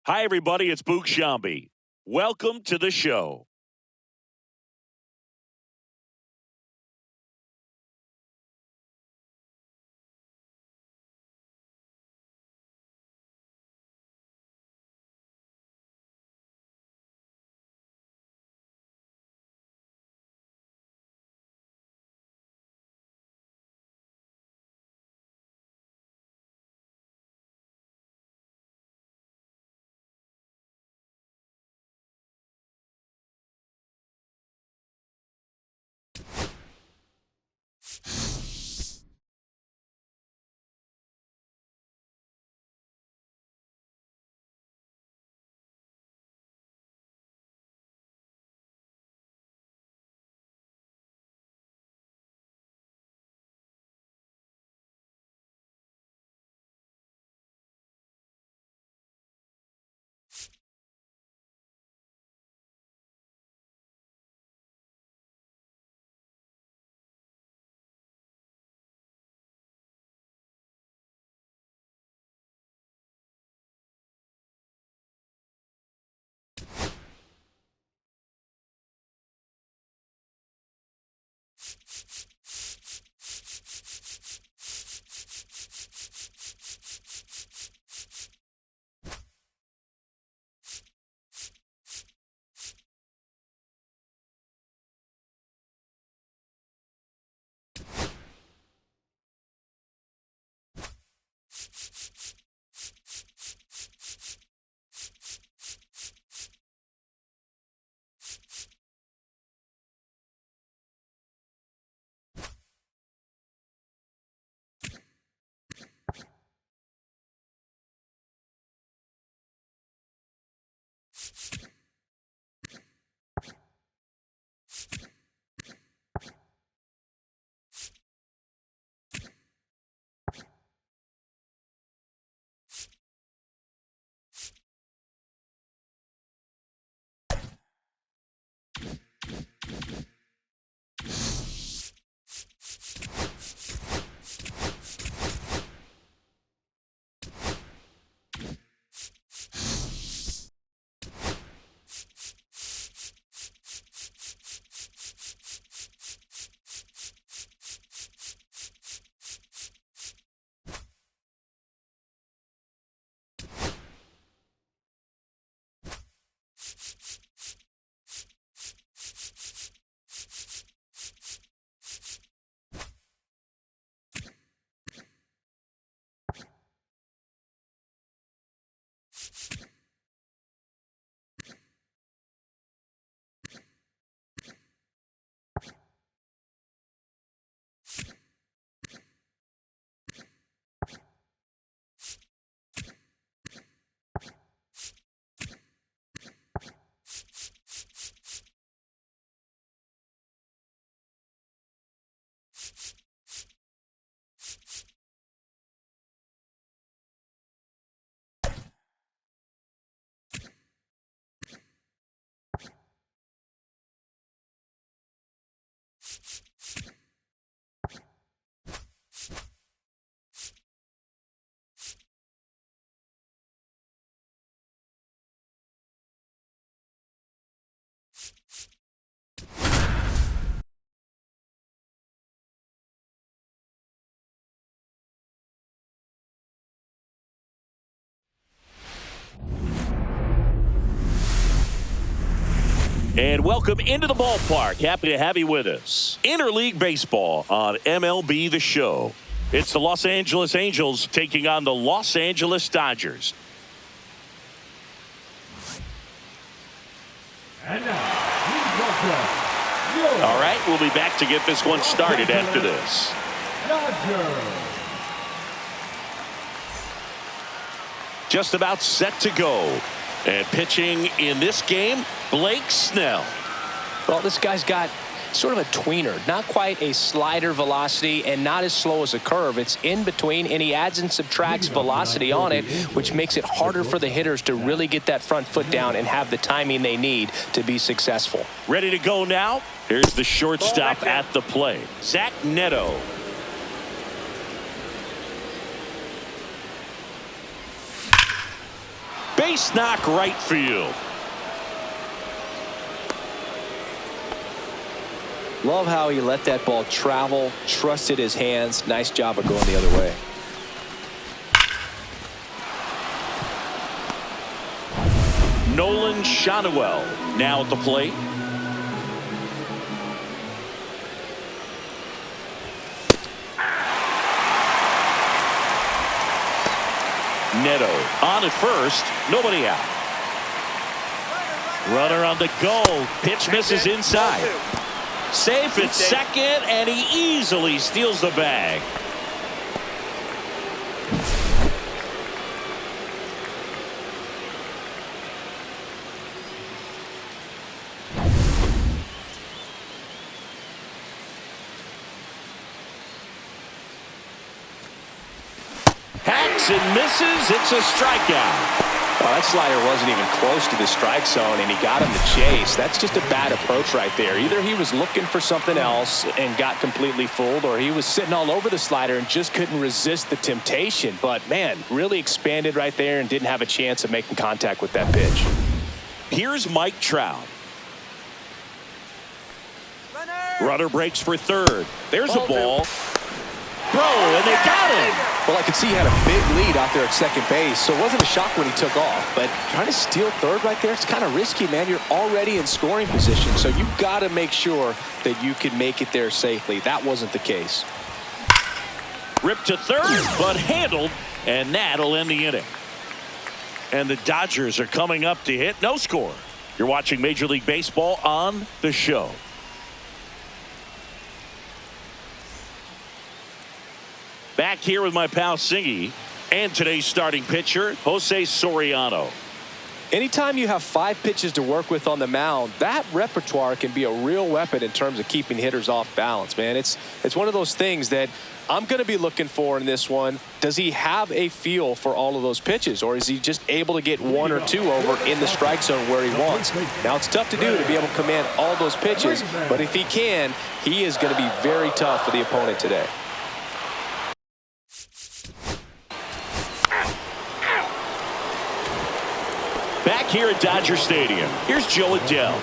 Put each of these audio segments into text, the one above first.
Hi, everybody. It's Boog Shambi. Welcome to the show. And welcome into the ballpark. Happy to have you with us. Interleague Baseball on MLB The Show. It's the Los Angeles Angels taking on the Los Angeles Dodgers. And now, all right, we'll be back to get this one started after this. Dodgers. Just about set to go. And pitching in this game, Blake Snell. Well, this guy's got sort of a tweener, not quite a slider velocity and not as slow as a curve. It's in between, and he adds and subtracts velocity on it, which makes it harder for the hitters to really get that front foot down and have the timing they need to be successful. Ready to go now? Here's the shortstop at the plate, Zach Neto. Base knock right field. Love how he let that ball travel, trusted his hands. Nice job of going the other way. Nolan Shotwell now at the plate. Neto on at first, nobody out. Runner on the go. Pitch misses inside. Safe at second, and he easily steals the bag. Hacks and misses. It's a strikeout. Well, that slider wasn't even close to the strike zone, and he got him to chase. That's just a bad approach right there. Either he was looking for something else and got completely fooled, or he was sitting all over the slider and just couldn't resist the temptation. But, man, really expanded right there and didn't have a chance of making contact with that pitch. Here's Mike Trout. Runner breaks for third. There's a ball. Throw, and they got him. Well, I could see he had a big lead out there at second base, so it wasn't a shock when he took off. But trying to steal third right there, it's kind of risky, man. You're already in scoring position, so you've got to make sure that you can make it there safely. That wasn't the case. Ripped to third, but handled, and that'll end the inning. And the Dodgers are coming up to hit no score. You're watching Major League Baseball on The Show. Back here with my pal Singy and today's starting pitcher, Jose Soriano. Anytime you have 5 pitches to work with on the mound, that repertoire can be a real weapon in terms of keeping hitters off balance, man. It's one of those things that I'm going to be looking for in this one. Does he have a feel for all of those pitches, or is he just able to get 1 or 2 over in the strike zone where he wants? Now, it's tough to do to be able to command all those pitches, but if he can, he is going to be very tough for the opponent today. Back here at Dodger Stadium, here's Joe Adele.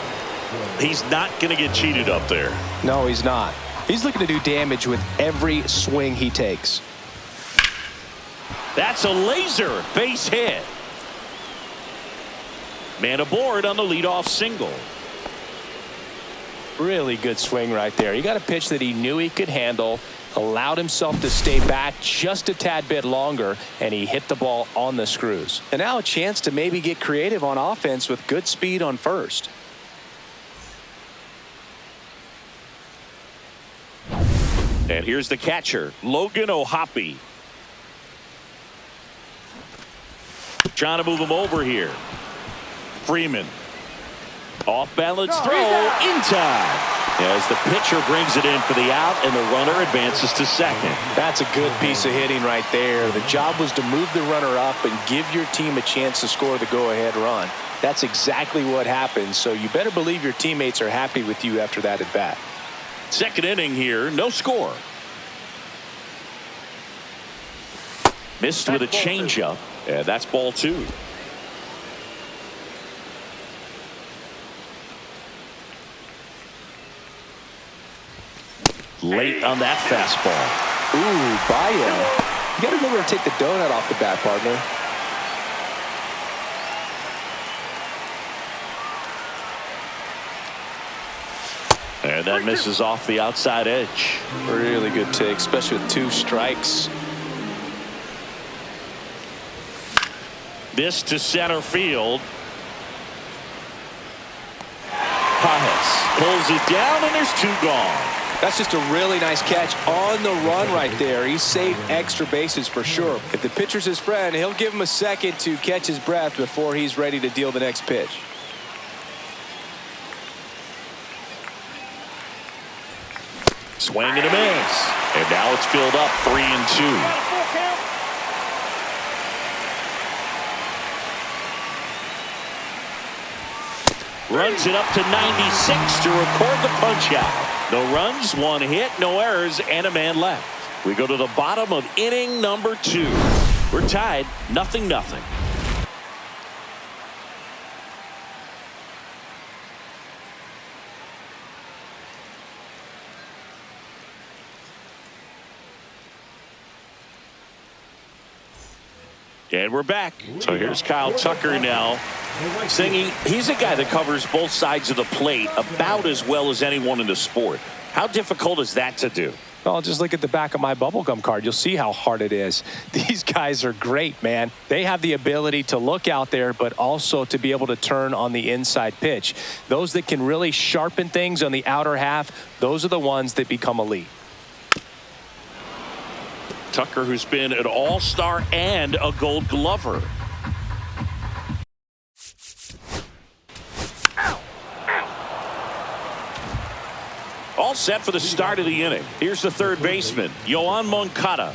He's not going to get cheated up there. No, he's not. He's looking to do damage with every swing he takes. That's a laser base hit. Man aboard on the leadoff single. Really good swing right there. He got a pitch that he knew he could handle, allowed himself to stay back just a tad bit longer, and he hit the ball on the screws. And now a chance to maybe get creative on offense with good speed on first. And here's the catcher, Logan O'Hoppe. Trying to move him over here. Freeman. Off balance throw in time. As the pitcher brings it in for the out, and the runner advances to second. That's a good piece of hitting right there. The job was to move the runner up and give your team a chance to score the go-ahead run. That's exactly what happened, so you better believe your teammates are happy with you after that at-bat. Second inning here, no score. Missed with a changeup, and that's ball 2. Late on that fastball. Ooh, buy-in. You got to remember to take the donut off the bat, partner. And that misses off the outside edge. Really good take, especially with 2 strikes. This to center field. Pajes pulls it down, and there's 2 gone. That's just a really nice catch on the run right there. He saved extra bases for sure. If the pitcher's his friend, he'll give him a second to catch his breath before he's ready to deal the next pitch. Swing and a miss. And now it's filled up 3-2. Runs it up to 96 to record the punch out. No runs, 1 hit, no errors, and a man left. We go to the bottom of inning number 2. We're tied 0-0. And we're back. So here's Kyle Tucker now. Singing, he's a guy that covers both sides of the plate about as well as anyone in the sport. How difficult is that to do? Well, just look at the back of my bubblegum card. You'll see how hard it is. These guys are great, man. They have the ability to look out there, but also to be able to turn on the inside pitch. Those that can really sharpen things on the outer half, those are the ones that become elite. Tucker, who's been an all-star and a Gold Glover. All set for the start of the inning. Here's the third baseman, Yoan Moncada.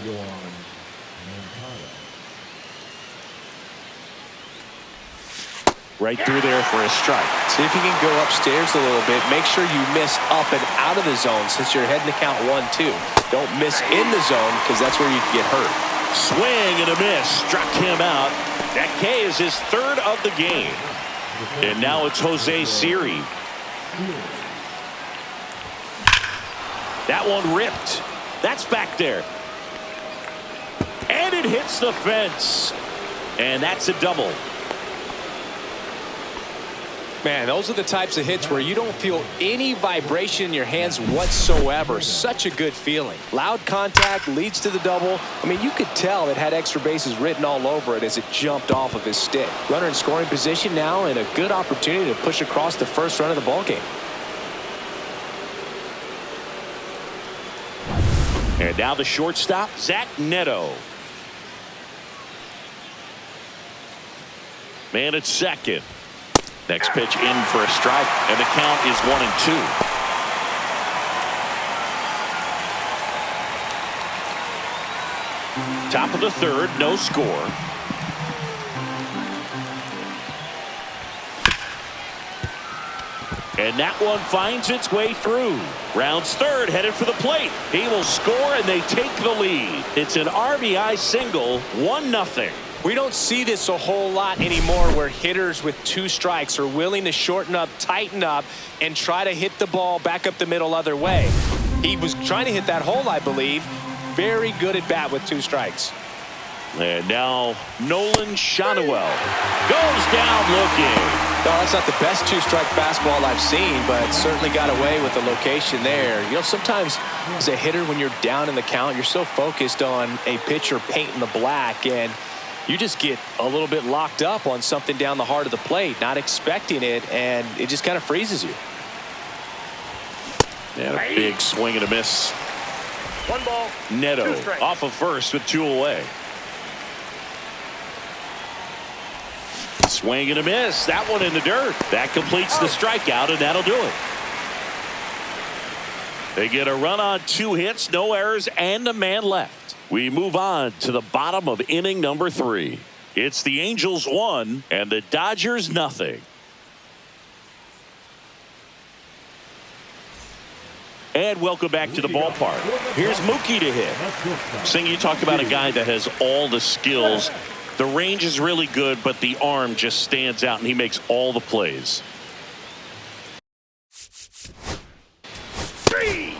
Right through there for a strike. See if you can go upstairs a little bit. Make sure you miss up and out of the zone since you're heading to count 1-2. Don't miss in the zone because that's where you can get hurt. Swing and a miss. Struck him out. That K is his third of the game. And now it's Jose Siri. That one ripped. That's back there. And it hits the fence. And that's a double. Man, those are the types of hits where you don't feel any vibration in your hands whatsoever. Such a good feeling. Loud contact leads to the double. I mean, you could tell it had extra bases written all over it as it jumped off of his stick. Runner in scoring position now and a good opportunity to push across the first run of the ballgame. And now the shortstop, Zach Neto. Man at second. Next pitch in for a strike, and the count is 1-2. Top of the third, no score. And that one finds its way through. Rounds third, headed for the plate. He will score, and they take the lead. It's an RBI single, 1-0. We don't see this a whole lot anymore where hitters with 2 strikes are willing to shorten up, tighten up, and try to hit the ball back up the middle other way. He was trying to hit that hole, I believe. Very good at bat with 2 strikes. And now Nolan Schanuel goes down looking. No, that's not the best 2-strike fastball I've seen, but certainly got away with the location there. You know, sometimes as a hitter, when you're down in the count, you're so focused on a pitcher painting the black, and you just get a little bit locked up on something down the heart of the plate, not expecting it, and it just kind of freezes you. And a big swing and a miss. 1 ball. Neto off of first with 2 away. Swing and a miss. That one in the dirt. That completes the strikeout, and that'll do it. They get a run on 2 hits, no errors, and a man left. We move on to the bottom of inning number 3. It's the Angels 1 and the Dodgers nothing. And welcome back to the ballpark. Here's Mookie to hit. Sing, you talked about a guy that has all the skills. The range is really good, but the arm just stands out, and he makes all the plays. 3.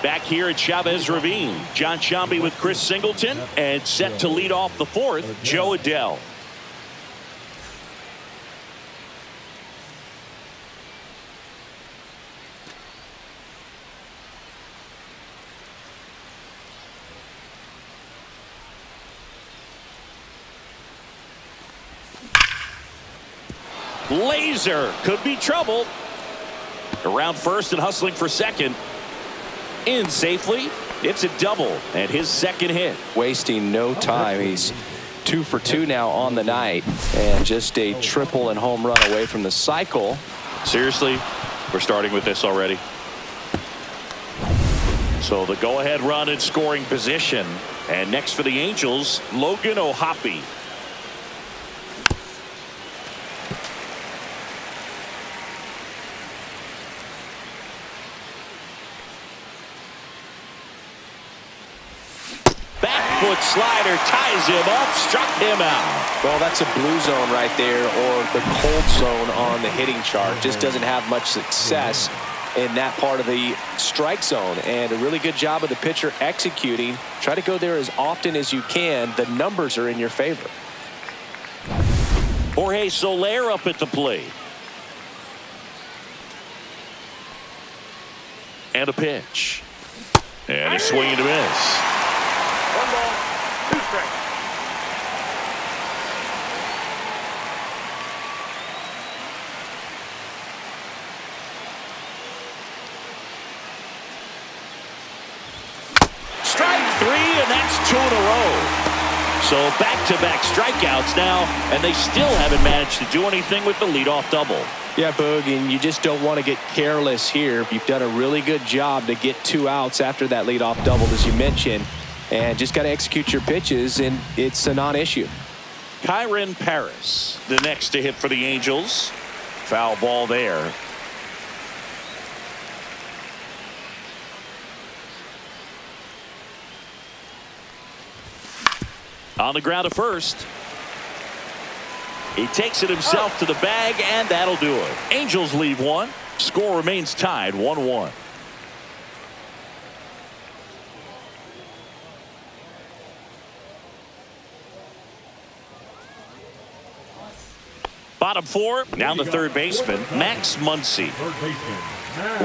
Back here at Chavez Ravine, John Sciambi with Chris Singleton, and set to lead off the 4th, Joe Adell. Laser could be trouble. Around first and hustling for second. In safely. It's a double and his second hit. Wasting no time. He's 2 for 2 now on the night, and just a triple and home run away from the cycle. Seriously, we're starting with this already. So the go-ahead run in scoring position, and next for the Angels, Logan O'Hoppe. Foot slider ties him up, struck him out. Well, that's a blue zone right there, or the cold zone on the hitting chart. Just doesn't have much success in that part of the strike zone. And a really good job of the pitcher executing. Try to go there as often as you can. The numbers are in your favor. Jorge Soler up at the plate. And a pitch. And a swing and a miss. 1 ball, 2 strikes. Strike 3, and that's 2 in a row. So back-to-back strikeouts now, and they still haven't managed to do anything with the leadoff double. Yeah, Boog, and you just don't want to get careless here. You've done a really good job to get 2 outs after that leadoff double, as you mentioned, and just got to execute your pitches, and it's a non-issue. Kyron Paris, the next to hit for the Angels. Foul ball there. On the ground to first. He takes it himself to the bag, and that'll do it. Angels leave 1. Score remains tied 1-1. Bottom 4, down the third baseman, Max Muncy.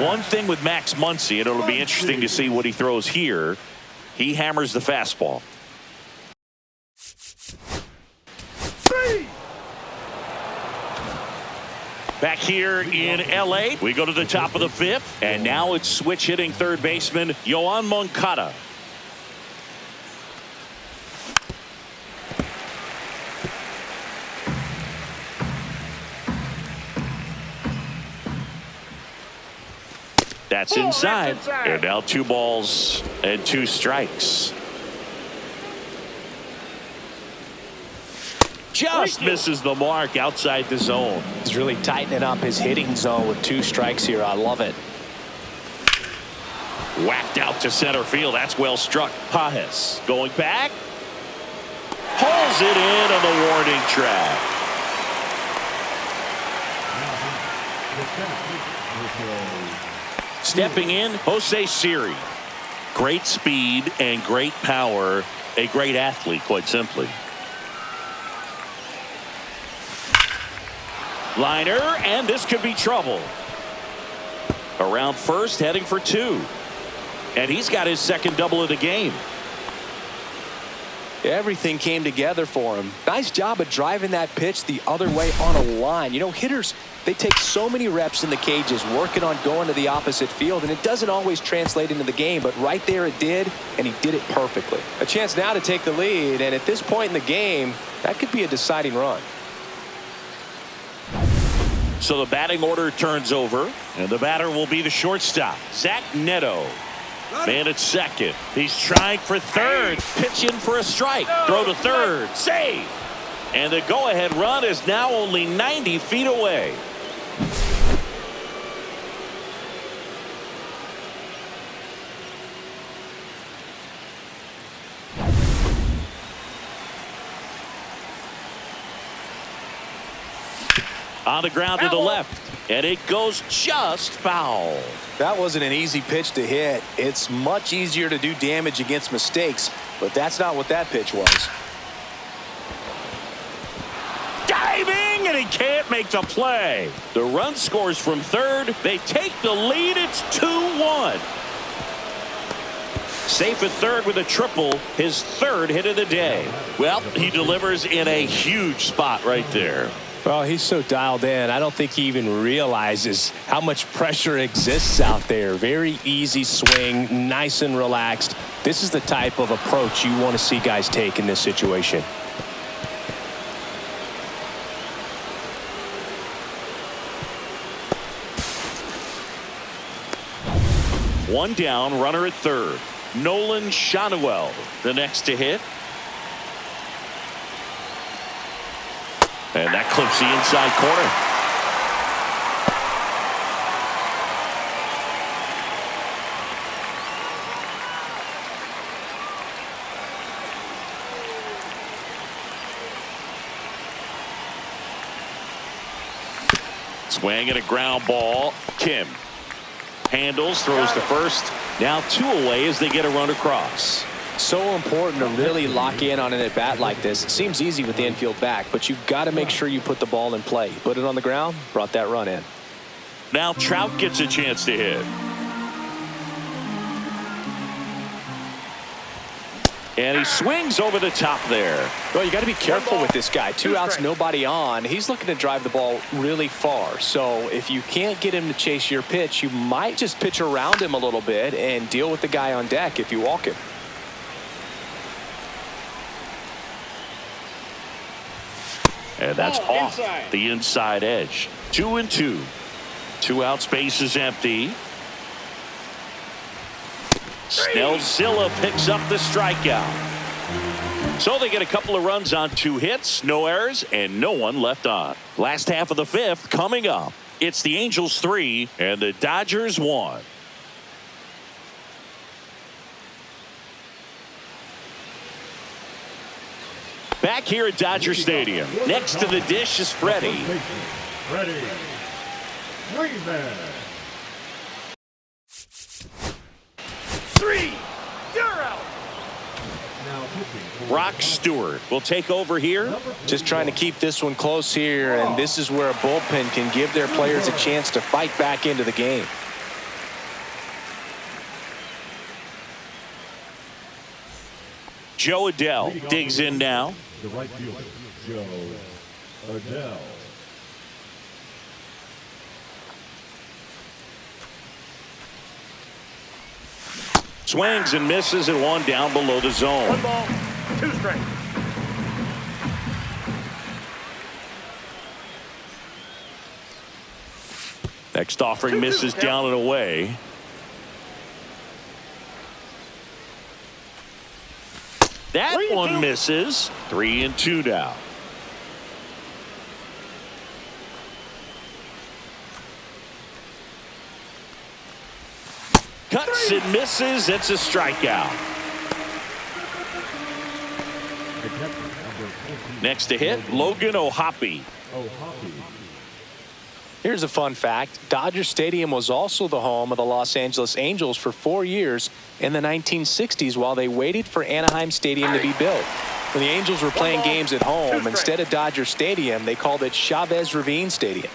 One thing with Max Muncy, and it'll be interesting to see what he throws here. He hammers the fastball. Back here in L.A., we go to the top of the 5th, and now it's switch hitting third baseman Yoan Moncada. That's inside. And now 2 balls and 2 strikes. Just misses the mark outside the zone. He's really tightening up his hitting zone with 2 strikes here. I love it. Whacked out to center field. That's well struck. Pajes going back. Pulls it in on the warning track. Stepping in, Jose Siri. Great speed and great power. A great athlete, quite simply. Liner, and this could be trouble. Around first, heading for 2. And he's got his second double of the game. Everything came together for him. Nice job of driving that pitch the other way on a line. You know, hitters, they take so many reps in the cages working on going to the opposite field, and it doesn't always translate into the game, but right there it did, and he did it perfectly. A chance now to take the lead, and at this point in the game, that could be a deciding run. So the batting order turns over, and the batter will be the shortstop, Zach Neto. Man at second. He's trying for third. Pitch in for a strike. Throw to third. Save. And the go-ahead run is now only 90 feet away. On the ground to the left, and it goes just foul. That wasn't an easy pitch to hit. It's much easier to do damage against mistakes, but that's not what that pitch was. Diving, and he can't make the play. The run scores from third. They take the lead. It's 2-1. Safe at third with a triple, his 3rd hit of the day. Well, he delivers in a huge spot right there. Well, he's so dialed in, I don't think he even realizes how much pressure exists out there. Very easy swing, nice and relaxed. This is the type of approach you want to see guys take in this situation. One down, runner at third. Nolan Shanuel, the next to hit. And that clips the inside corner. Swing and a ground ball. Kim. handles, throws to first. Now 2 away as they get a run across. So important to really lock in on an at-bat like this. It seems easy with the infield back, but you've got to make sure you put the ball in play. Put it on the ground, brought that run in. Now Trout gets a chance to hit. And he swings over the top there. Well, you got to be careful with this guy. 2 outs, nobody on. He's looking to drive the ball really far. So if you can't get him to chase your pitch, you might just pitch around him a little bit and deal with the guy on deck if you walk him. And that's off the inside edge. 2-2. 2 outs, base is empty. Snellzilla picks up the strikeout. So they get a couple of runs on 2 hits, no errors, and no one left on. Last half of the 5th coming up. It's the Angels 3 and the Dodgers 1. Back here at Dodger Stadium. Next to the dish is Freddie. Freddie Freeman. 3, 0. Brock Stewart will take over here. Just trying to keep this one close here, and this is where a bullpen can give their players a chance to fight back into the game. Joe Adell digs in now. The right fielder, Joe Adell. Swings and misses at 1 down below the zone. 1 ball, 2 strikes. Next offering misses down and away. That one misses. 3-2 now. Cuts and misses. It's a strikeout. Next to hit, Logan O'Hoppe. Here's a fun fact. Dodger Stadium was also the home of the Los Angeles Angels for 4 years in the 1960s while they waited for Anaheim Stadium to be built. When the Angels were playing games at home, instead of Dodger Stadium, they called it Chavez Ravine Stadium.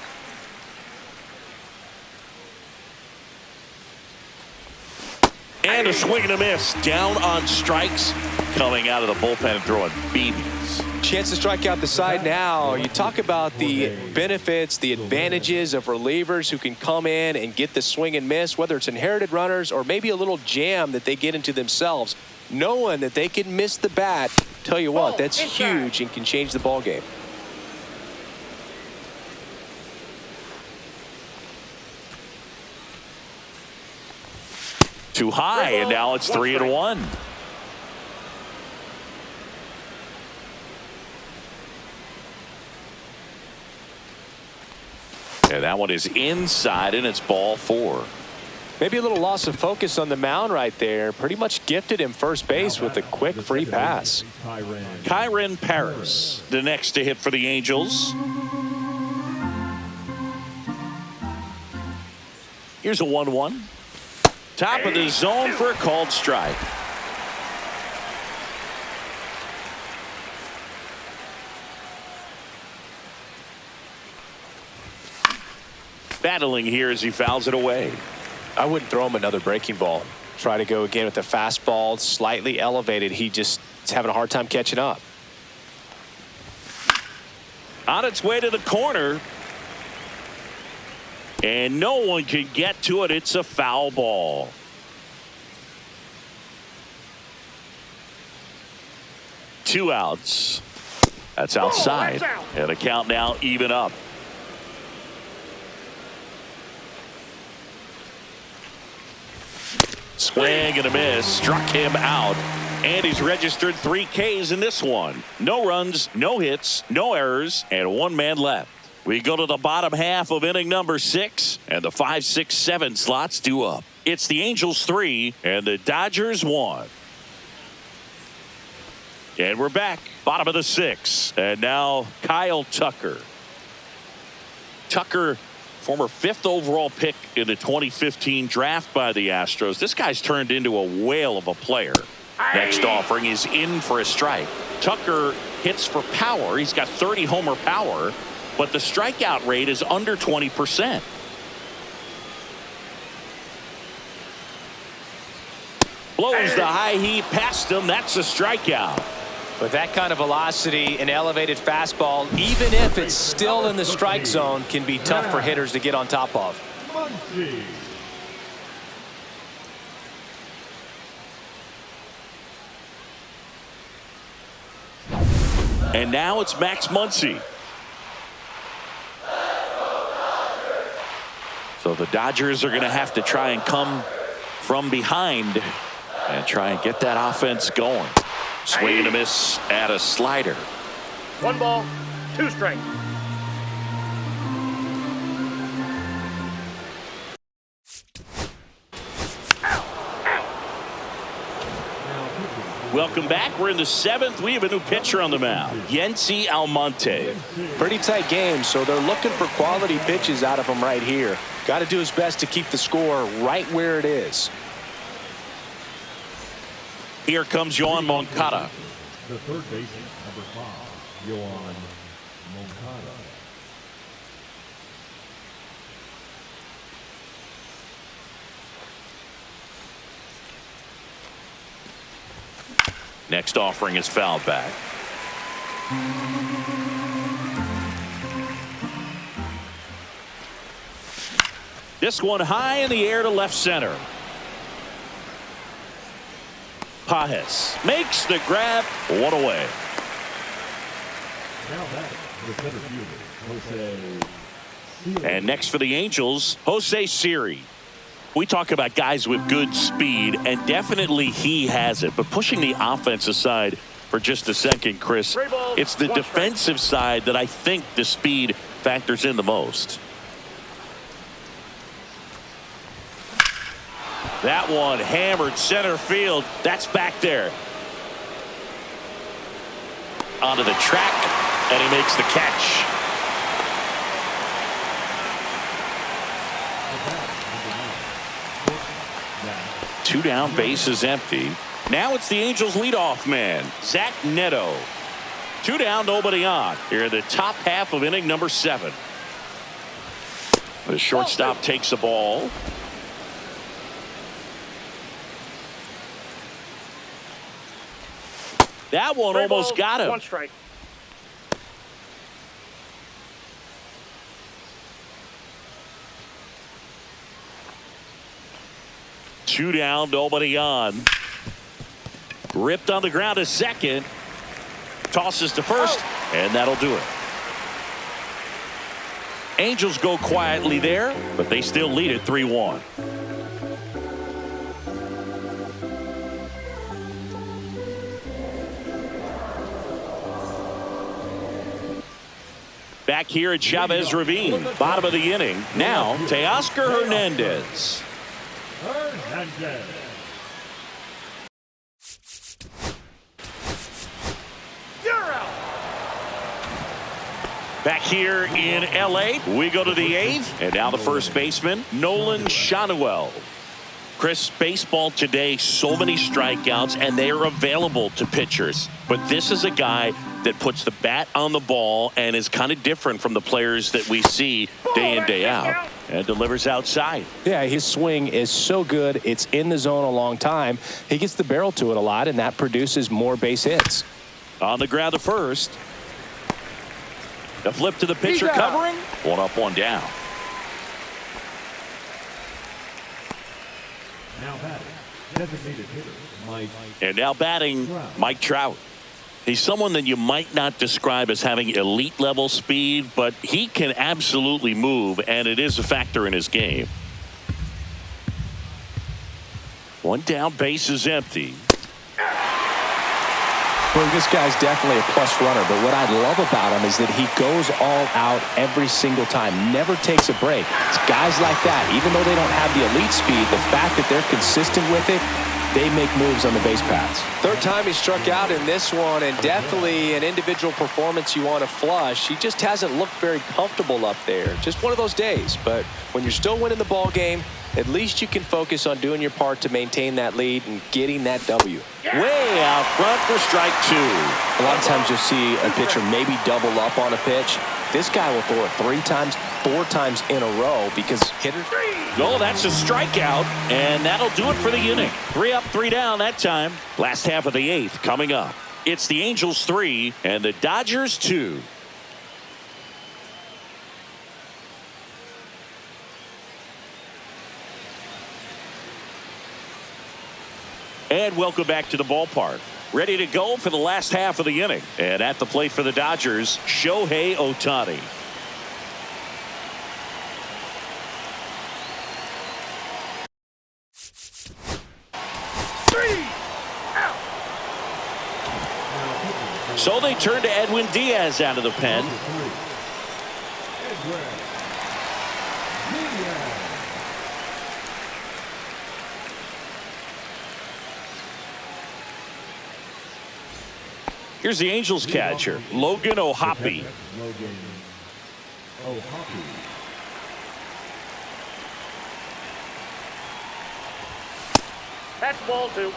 And a swing and a miss. Down on strikes. Coming out of the bullpen and throwing BBs. Chance to strike out the side now. You talk about the benefits, the advantages of relievers who can come in and get the swing and miss, whether it's inherited runners or maybe a little jam that they get into themselves. Knowing that they can miss the bat, tell you what, that's huge and can change the ball game. Too high, and now it's 3-1. And that one is inside, and it's ball 4. Maybe a little loss of focus on the mound right there. Pretty much gifted him first base with a quick free pass. Kyren Paris, the next to hit for the Angels. Here's a 1-1. Top of the zone for a called strike. Battling here as he fouls it away. I wouldn't throw him another breaking ball. Try to go again with the fastball, slightly elevated. He just is having a hard time catching up. On its way to the corner. And no one can get to it. It's a foul ball. Two outs. That's outside. And the count now even up. Swing and a miss. Struck him out. And he's registered 3 Ks in this one. No runs, no hits, no errors, and 1 man left. We go to the bottom half of inning number 6, and the 5, 6, 7 slots due up. It's the Angels 3 and the Dodgers 1. And we're back. Bottom of the 6. And now Kyle Tucker. Tucker Former 5th overall pick in the 2015 draft by the Astros. This guy's turned into a whale of a player. Next offering is in for a strike. Tucker hits for power. He's got 30 homer power, but the strikeout rate is under 20%. Blows the high heat past him. That's a strikeout. With that kind of velocity, an elevated fastball, even if it's still in the strike zone, can be tough for hitters to get on top of. And now it's Max Muncy. So the Dodgers are going to have to try and come from behind and try and get that offense going. Swing and a miss at a slider. 1 ball, 2 strikes. Welcome back. We're in the 7th. We have a new pitcher on the mound, Yency Almonte. Pretty tight game, so they're looking for quality pitches out of him right here. Got to do his best to keep the score right where it is. Here comes Yoan Moncada. The third baseman, number 5, Yoan Moncada. Next offering is fouled back. This one high in the air to left center. Pajes makes the grab. One away. Now back to the center fielder, Jose. And next for the Angels, Jose Siri. We talk about guys with good speed, and definitely he has it. But pushing the offense aside for just a second, Chris, it's the defensive side that I think the speed factors in the most. That one hammered center field. That's back there. Onto the track, and he makes the catch. Two down, base is empty. Now it's the Angels leadoff man, Zach Neto. 2 down, nobody on. Here in the top half of inning number 7. The shortstop takes the ball. That one almost got him. 1 strike. Two down, nobody on. Ripped on the ground to second. Tosses to first, and that'll do it. Angels go quietly there, but they still lead it 3-1. Back here at Chavez Ravine, bottom of the inning. Now, Teoscar Hernandez. Back here in L.A., we go to the 8th, and now the first baseman, Nolan Schanuel. Chris, baseball today, so many strikeouts, and they are available to pitchers. But this is a guy that puts the bat on the ball and is kind of different from the players that we see day in, day out. And delivers outside. Yeah, his swing is so good. It's in the zone a long time. He gets the barrel to it a lot, and that produces more base hits. On the ground to first. The flip to the pitcher covering. 1 up, 1 down. Now batting, designated hitter, Mike. And now batting, Mike Trout. He's someone that you might not describe as having elite level speed, but he can absolutely move, and it is a factor in his game. 1 down, base is empty. Well, this guy's definitely a plus runner, but what I love about him is that he goes all out every single time, never takes a break. It's guys like that, even though they don't have the elite speed, the fact that they're consistent with it, they make moves on the base paths. Third time he struck out in this one, and definitely an individual performance you want to flush. He just hasn't looked very comfortable up there. Just one of those days. But when you're still winning the ball game, at least you can focus on doing your part to maintain that lead and getting that W. Way out front for strike 2. A lot of times you'll see a pitcher maybe double up on a pitch. This guy will throw it 3 times, 4 times in a row because hitters. Oh, that's a strikeout, and that'll do it for the inning. 3 up, 3 down that time. Last half of the 8th coming up. It's the Angels 3 and the Dodgers 2. And welcome back to the ballpark. Ready to go for the last half of the inning. And at the plate for the Dodgers, Shohei Ohtani. So they turn to Edwin Diaz out of the pen. Here's the Angels catcher, Logan O'Hoppe. That's ball 2.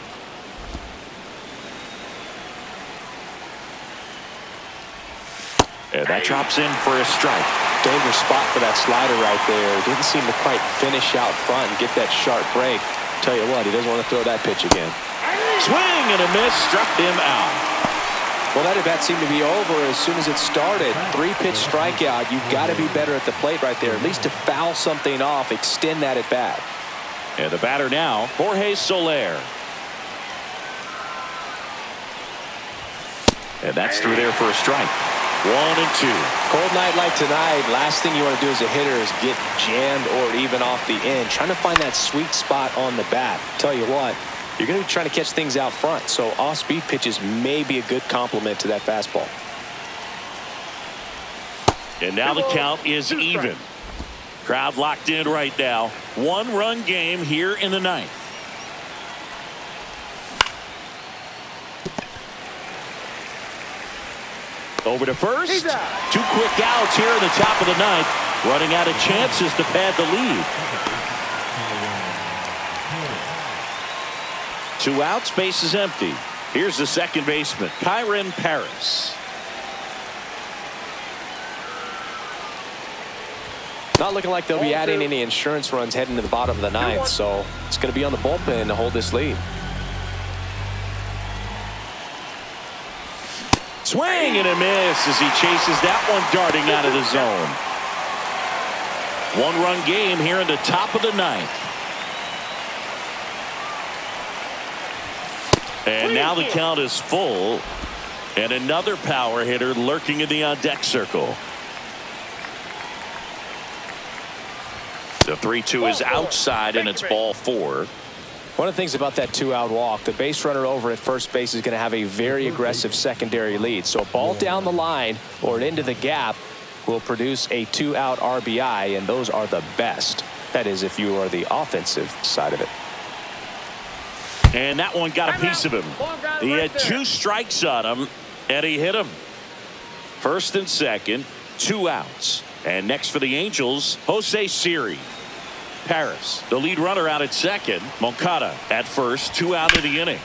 And that drops in for a strike. Dangerous spot for that slider right there. Didn't seem to quite finish out front and get that sharp break. Tell you what, he doesn't want to throw that pitch again. Swing and a miss, struck him out. Well, that at bat seemed to be over as soon as it started. 3-pitch strikeout. You've got to be better at the plate right there, at least to foul something off, extend that at bat. And the batter now, Jorge Soler. And that's through there for a strike. 1 and 2. Cold night like tonight, last thing you want to do as a hitter is get jammed or even off the end. Trying to find that sweet spot on the bat. Tell you what, you're going to be trying to catch things out front, so off-speed pitches may be a good complement to that fastball. And now the count is even. Crowd locked in right now. 1-run game here in the 9th. Over to first. 2 quick outs here in the top of the 9th. Running out of chances to pad the lead. 2 outs, base is empty. Here's the second baseman, Kyron Paris. Not looking like they'll be adding any insurance runs heading to the bottom of the 9th, so it's going to be on the bullpen to hold this lead. Swing and a miss as he chases that one darting out of the zone. 1-run game here in the top of the 9th. And now the count is full. And another power hitter lurking in the on-deck circle. The 3-2 is outside and it's ball 4. One of the things about that 2-out walk, the base runner over at first base is going to have a very aggressive secondary lead. So a ball down the line or into the gap will produce a 2-out RBI, and those are the best. That is, if you are the offensive side of it. And that one got a piece of him. He had 2 strikes on him, and he hit him. First and second, 2 outs. And next for the Angels, Jose Siri. Paris, the lead runner, out at second. Moncada at first, 2 out of the inning.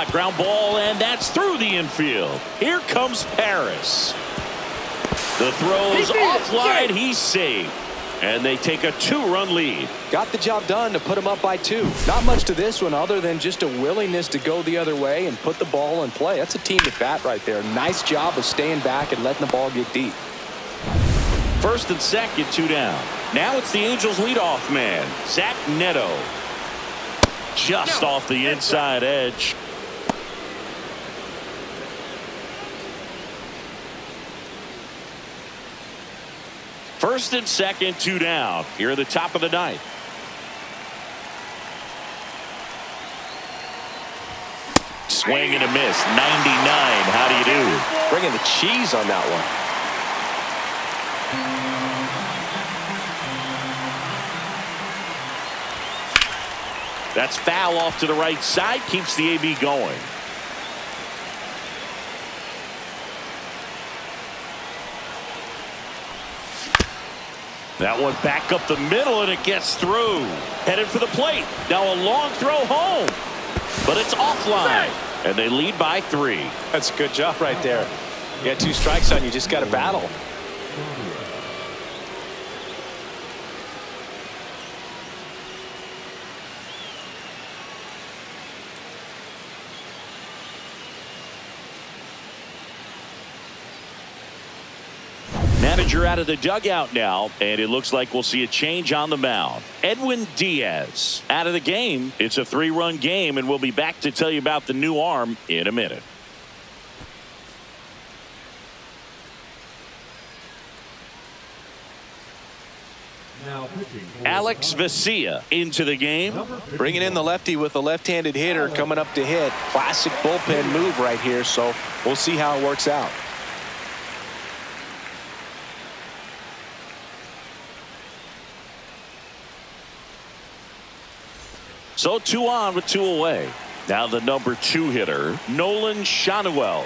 Ground ball, and that's through the infield. Here comes Paris. The throw's offline. He's safe. And they take a 2-run lead. Got the job done to put him up by 2. Not much to this one other than just a willingness to go the other way and put the ball in play. That's a team at bat right there. Nice job of staying back and letting the ball get deep. First and second, 2 down. Now it's the Angels leadoff man, Zach Neto. Just off the inside edge. First and second, 2 down. Here at the top of the 9th. Swing and a miss. 99. How do you do? Bringing the cheese on that one. That's foul off to the right side. Keeps the AB going. That one back up the middle, and it gets through. Headed for the plate. Now a long throw home. But it's offline. And they lead by 3. That's a good job right there. You got 2 strikes on you. Just got to battle. Manager out of the dugout now, and it looks like we'll see a change on the mound. Edwin Diaz out of the game. It's a 3-run game, and we'll be back to tell you about the new arm in a minute. Now pitching for Alex Vesia into the game. Bringing in the lefty with a left-handed hitter coming up to hit. Classic bullpen move right here, so we'll see how it works out. So 2 on with 2 away. Now the number 2 hitter, Nolan Shanuel.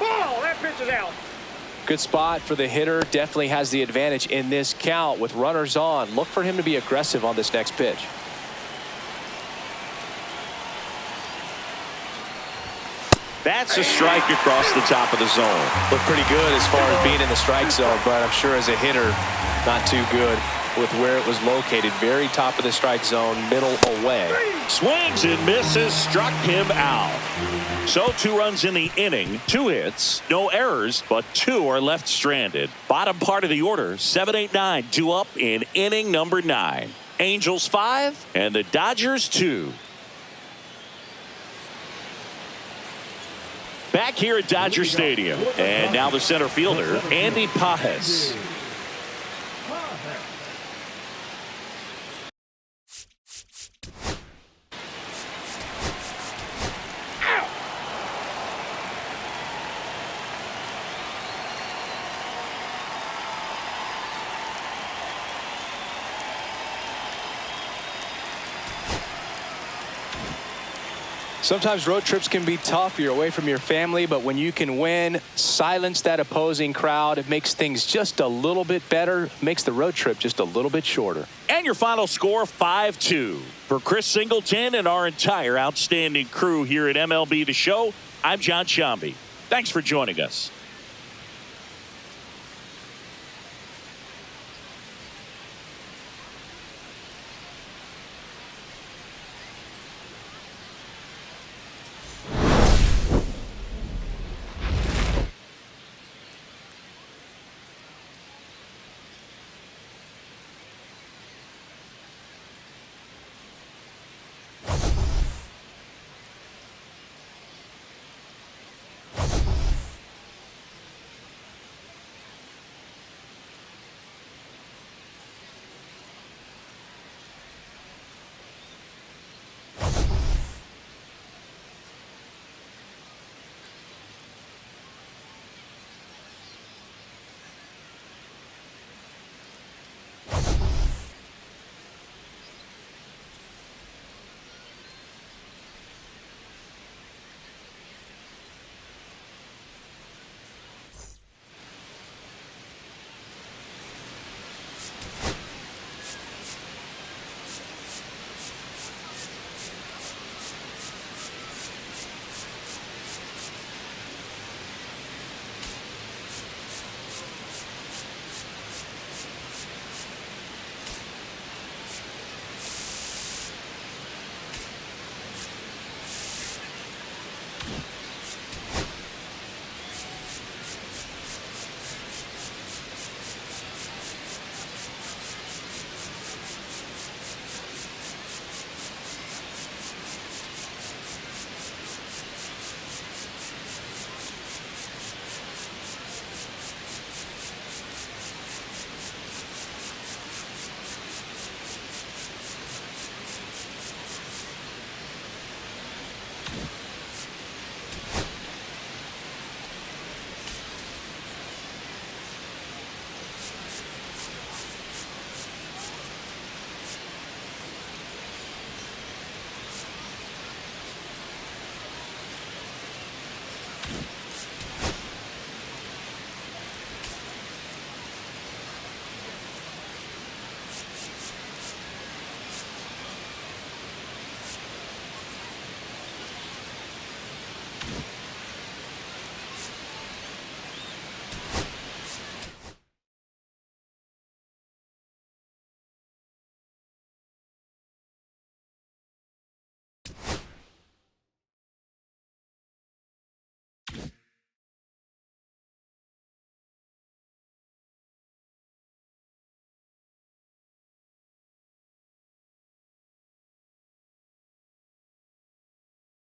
Ball, that pitch is out. Good spot for the hitter. Definitely has the advantage in this count with runners on. Look for him to be aggressive on this next pitch. That's a strike across the top of the zone. Looked pretty good as far as being in the strike zone, but I'm sure as a hitter, not too good with where it was located. Very top of the strike zone, middle away. Swings and misses, struck him out. So 2 runs in the inning, 2 hits, no errors, but 2 are left stranded. Bottom part of the order, 7, 8, 9, 2 up in inning number 9. Angels 5 and the Dodgers 2. Back here at Dodger Stadium, and now the center fielder, Andy Pajes. Sometimes road trips can be tough. You're away from your family, but when you can win, silence that opposing crowd, it makes things just a little bit better, makes the road trip just a little bit shorter. And your final score, 5-2. For Chris Singleton and our entire outstanding crew here at MLB The Show, I'm John Shambi. Thanks for joining us.